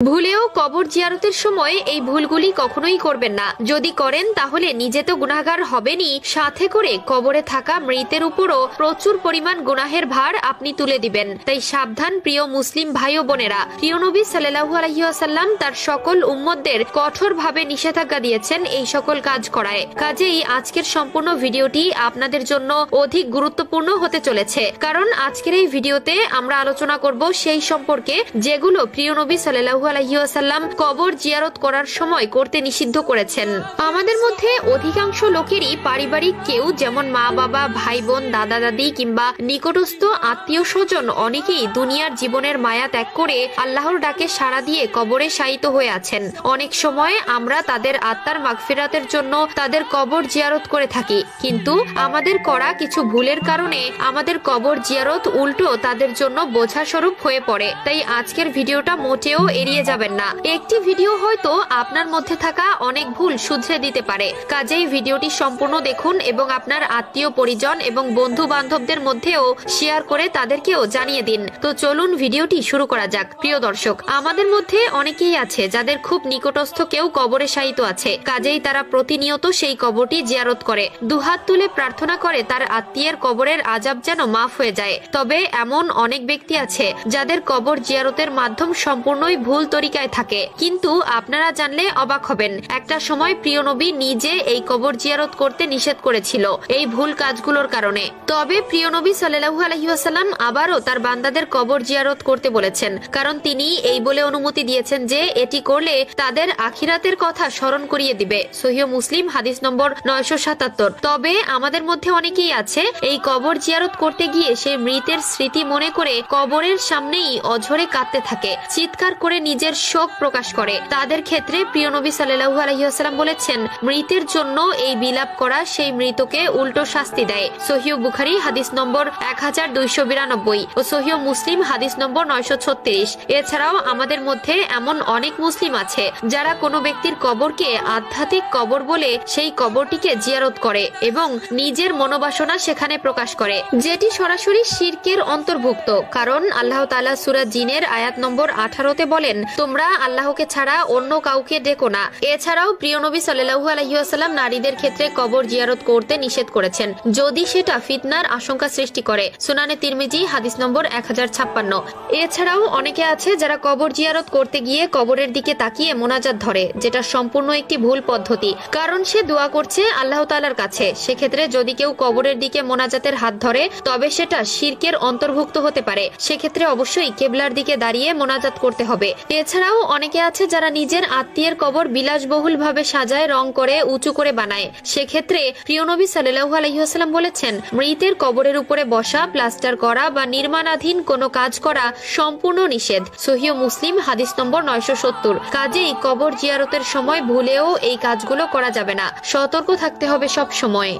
ভুলেও কবর জিয়ারতের সময় এই ভুলগুলি কখনোই করবেন না। যদি করেন তাহলে নিজে তো গুনাহগার হবেনই, সাথে করে কবরে থাকা মৃতের উপরও প্রচুর পরিমাণ গুনাহের ভার আপনি তুলে দিবেন। তাই সাবধান প্রিয় মুসলিম ভাই ও বোনেরা। প্রিয় নবী সাল্লাল্লাহু আলাইহি ওয়াসাল্লাম তার সকল উম্মতদের কঠোরভাবে নিষেধাজ্ঞা দিয়েছেন এই সকল কাজ করায়। কাজেই আজকের সম্পূর্ণ ভিডিওটি আপনাদের জন্য অধিক গুরুত্বপূর্ণ হতে চলেছে, কারণ আজকের এই ভিডিওতে আমরা আলোচনা করব সেই সম্পর্কে যেগুলো প্রিয় নবী সাল্লাল্লাহু আলাইহি ওয়াসাল্লাম কবর জিয়ারত করার সময় করতে নিষিদ্ধ করেছেন। আমাদের মধ্যে অধিকাংশ লোকেরই পারিবারিক কেউ, যেমন মা বাবা, ভাই বোন, দাদা দাদি কিংবা নিকটস্থ আত্মীয় স্বজন অনেকেই দুনিয়ার জীবনের মায়া ত্যাগ করে আল্লাহর ডাকে সাড়া দিয়ে কবরে শায়িত হয়ে আছেন। অনেক সময় আমরা তাদের আত্মার মাগফিরাতের জন্য তাদের কবর জিয়ারত করে থাকি, কিন্তু আমাদের করা কিছু ভুলের কারণে আমাদের কবর জিয়ারত উল্টো তাদের জন্য বোঝা স্বরূপ হয়ে পড়ে। তাই আজকের ভিডিওটা মোটেও এড়িয়ে যাবেন না। একটি ভিডিও হয়তো আপনার মধ্যে থাকা অনেক ভুল শুধরে দিতে পারে। কাজেই ভিডিওটি সম্পূর্ণ দেখুন এবং আপনার আত্মীয় পরিজন এবং বন্ধু বান্ধবদের মধ্যেও শেয়ার করে তাদেরকেও জানিয়ে দিন। তো চলুন ভিডিওটি শুরু করা যাক। প্রিয় দর্শক, আমাদের মধ্যে অনেকেই আছে যাদের খুব নিকটস্থ কেউ কবরে শায়িত আছে। কাজেই তারা প্রতিনিয়ত সেই কবরটি জিয়ারত করে, দুহাত তুলে প্রার্থনা করে তার আত্মীয়ের কবরের আযাব যেন মাফ হয়ে যায়। তবে এমন অনেক ব্যক্তি আছে যাদের কবর জিয়ারতের মাধ্যম সম্পূর্ণই ভুল তরিকায় থাকে। কিন্তু আপনারা জানলে অবাক হবেন, একটা সময় প্রিয় নবী নিজে এই কবর জিয়ারত করতে নিষেধ করেছিল এই ভুল কাজগুলোর কারণে। তবে প্রিয় নবী সাল্লাল্লাহু আলাইহি ওয়াসাল্লাম আবারও তার বান্দাদের কবর জিয়ারত করতে বলেছেন, কারণ তিনি এই বলে অনুমতি দিয়েছেন যে এটি করলে তাদের আখিরাতের কথা স্মরণ করিয়ে দিবে। সহিহ মুসলিম হাদিস নম্বর 977। তবে আমাদের মধ্যে অনেকেই আছে এই কবর জিয়ারত করতে গিয়ে সেই মৃতের স্মৃতি মনে করে কবরের সামনেই অঝরে কাঁদতে থাকে, চিৎকার করে নিজের শোক প্রকাশ করে। তাদের ক্ষেত্রে প্রিয় নবী সাল্লাল্লাহু আলাইহি ওয়াসাল্লাম বলেছেন, মৃতের জন্য এই বিলাপ করা সেই মৃতকে উল্টো শাস্তি দেয়। সহিহ বুখারী হাদিস নম্বর 1292 ও সহিহ মুসলিম হাদিস নম্বর 936। এছাড়াও আমাদের মধ্যে এমন অনেক মুসলিম আছে যারা কোনো ব্যক্তির কবরকে আধ্যাত্মিক কবর বলে সেই কবরটিকে জিয়ারত করে এবং নিজের মনোবাসনা সেখানে প্রকাশ করে, যেটি সরাসরি শিরকের অন্তর্ভুক্ত। কারণ আল্লাহ তাআলা সূরা জিনের আয়াত নম্বর 18-তে বলেন, তোমরা আল্লাহকে ছাড়া অন্য কাউকে ডেকো না। এছাড়াও প্রিয় নবী সাল্লাল্লাহু আলাইহি ওয়াসাল্লাম নারীদের ক্ষেত্রে কবর জিয়ারত করতে নিষেধ করেছেন যদি সেটা ফিতনার আশঙ্কা সৃষ্টি করে। সুনানে তিরমিজি হাদিস নম্বর 1056। এছাড়াও অনেকে আছে যারা কবর জিয়ারত করতে গিয়ে কবরের দিকে তাকিয়ে মোনাজাত ধরে, যেটা সম্পূর্ণ একটি ভুল পদ্ধতি। কারণ সে দোয়া করছে আল্লাহ তাআলার কাছে। সেক্ষেত্রে যদি কেউ কবরের দিকে মোনাজাতের হাত ধরে তবে সেটা শিরকের অন্তর্ভুক্ত হতে পারে। সেক্ষেত্রে অবশ্যই কিবলার দিকে দাঁড়িয়ে মোনাজাত করতে হবে। এছাড়াও অনেকে আছে যারা নিজের আত্মীয়ের কবর বিলাসবহুল ভাবে সাজায়, রং করে, উঁচু করে বানায়। সেক্ষেত্রে প্রিয় নবী সাল্লাল্লাহু আলাইহি ওয়াসাল্লাম বলেছেন, মৃতের কবরের উপরে বসা, প্লাস্টার করা বা নির্মাণাধীন কোনো কাজ করা সম্পূর্ণ নিষেধ। সহিহ মুসলিম হাদিস নম্বর 970। কাজেই কবর জিয়ারতের সময় ভুলেও এই কাজগুলো করা যাবে না, সতর্ক থাকতে হবে সব সময়।